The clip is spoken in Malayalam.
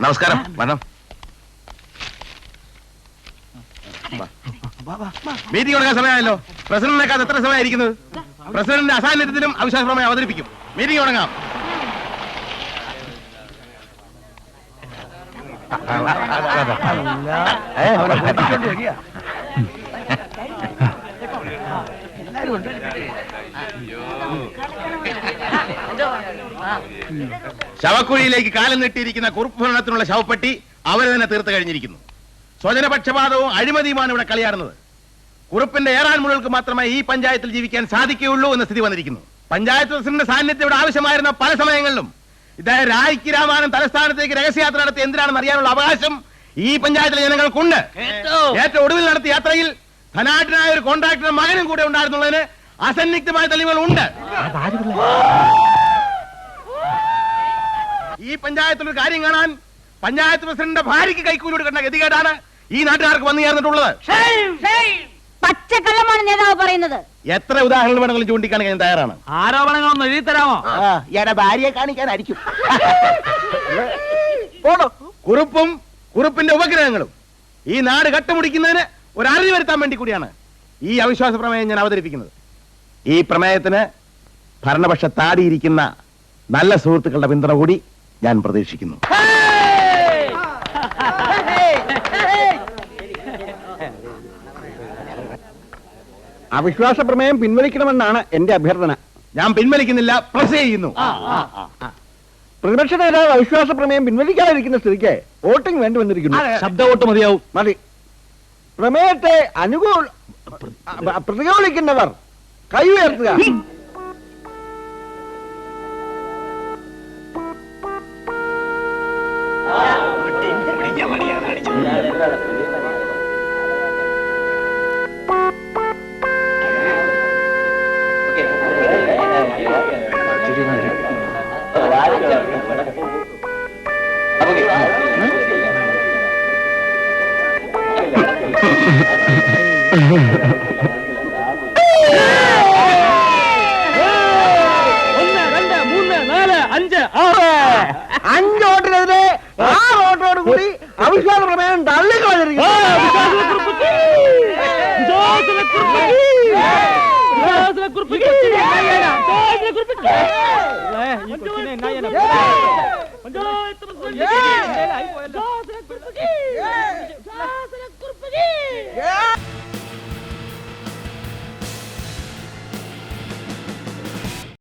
നമസ്കാരം. വരണം. മീറ്റിംഗ് തുടങ്ങാൻ സമയമായല്ലോ. പ്രസിഡന്റിനേക്കാൾ എത്ര സമയമായിരിക്കുന്നത്? പ്രസിഡന്റിന്റെ അസാന്നിധ്യത്തിലും അവിശ്വാസ പ്രമേയം അവതരിപ്പിക്കും. മീറ്റിംഗ് തുടങ്ങാം. ശവക്കുഴിയിലേക്ക് കാലം നീട്ടിയിരിക്കുന്ന കുറുപ്പ് ഭരണത്തിനുള്ള ശവപ്പെട്ടി അവർ തന്നെ തീർത്ത് കഴിഞ്ഞിരിക്കുന്നു. സ്വജനപക്ഷപാതവും അഴിമതിയുമാണ് ഇവിടെ കളിയാടുന്നത്. കുറുപ്പിന്റെ ഏറാൻ മുഴുവൾക്ക് മാത്രമേ ഈ പഞ്ചായത്തിൽ ജീവിക്കാൻ സാധിക്കുകയുള്ളൂ എന്ന സ്ഥിതി വന്നിരിക്കുന്നു. പഞ്ചായത്ത് പ്രസിഡന്റ് സാന്നിധ്യം ഇവിടെ ആവശ്യമായിരുന്ന പല സമയങ്ങളിലും ഇദ്ദേഹം രായ്ക്ക് രാമാനം തലസ്ഥാനത്തേക്ക് രഹസ്യയാത്ര നടത്തി എന്തിനാണെന്ന് അറിയാനുള്ള അവകാശം ഈ പഞ്ചായത്തിലെ ജനങ്ങൾക്കുണ്ട്. ഏറ്റവും ഒടുവിൽ നടത്തിയ യാത്രയിൽ ധനാഢ്യനായ ഒരു കോൺട്രാക്ടറുടെ മകനും കൂടെ ഉണ്ടായിരുന്നുള്ളതിന് അസന്നിഗ്ധമായ തെളിവുകളുണ്ട്. ഈ പഞ്ചായത്തിലൊരു കാര്യം കാണാൻ പഞ്ചായത്ത് പ്രസിഡന്റിന്റെ ഭാര്യയ്ക്ക് കൈക്കൂലി കൊടുക്കേണ്ട ഗതികേടാണ് ഈ നാട്ടുകാർക്ക് വന്നു ചേർന്നിട്ടുള്ളത്. പച്ചക്കള്ളമാണ് നേതാവ് പറയുന്നത്. എത്ര ഉദാഹരണം വേണമെങ്കിലും ചൂണ്ടിക്കാണിക്കാൻ ഞാൻ തയ്യാറാണ്. ആരോപണങ്ങളൊന്നും എഴുതി തരാമോ? എന്റെ ഭാര്യയെ കാണിക്കാനായിരിക്കും. കുറുപ്പും കുറുപ്പിന്റെ ഉപഗ്രഹങ്ങളും ഈ നാട് കട്ടുമുടിക്കുന്നതിന് ഒരു അറിവ് വരുത്താൻ വേണ്ടി കൂടിയാണ് ഈ അവിശ്വാസ പ്രമേയം ഞാൻ അവതരിപ്പിക്കുന്നത്. ഈ പ്രമേയത്തിന് ഭരണപക്ഷ താടിയിരിക്കുന്ന നല്ല സുഹൃത്തുക്കളുടെ പിന്തുണ കൂടി ഞാൻ പ്രതീക്ഷിക്കുന്നു. അവിശ്വാസ പ്രമേയം പിൻവലിക്കണമെന്നാണ് എന്റെ അഭ്യർത്ഥന. ഞാൻ പിൻവലിക്കുന്നില്ല, പ്രസ് ചെയ്യുന്നു. പ്രതിപക്ഷ നേതാവ് അവിശ്വാസ പ്രമേയം പിൻവലിക്കാതിരിക്കുന്ന സ്ഥിതിക്ക് വോട്ടിംഗ് വേണ്ടി വന്നിരിക്കുന്നു. ശബ്ദ വോട്ട് മതിയാവും. മതി. പ്രമേയത്തെ പ്രതികൂലിക്കുന്നവർ കൈ ഉയർത്തുക. അഞ്ച് വോട്ടിനെതിരെ 6 വോട്ടോട് കൂടി അവിശ്വാസ പ്രമേയം തള്ളിക്കളഞ്ഞിരിക്കുന്നു. പഞ്ചായത്ത്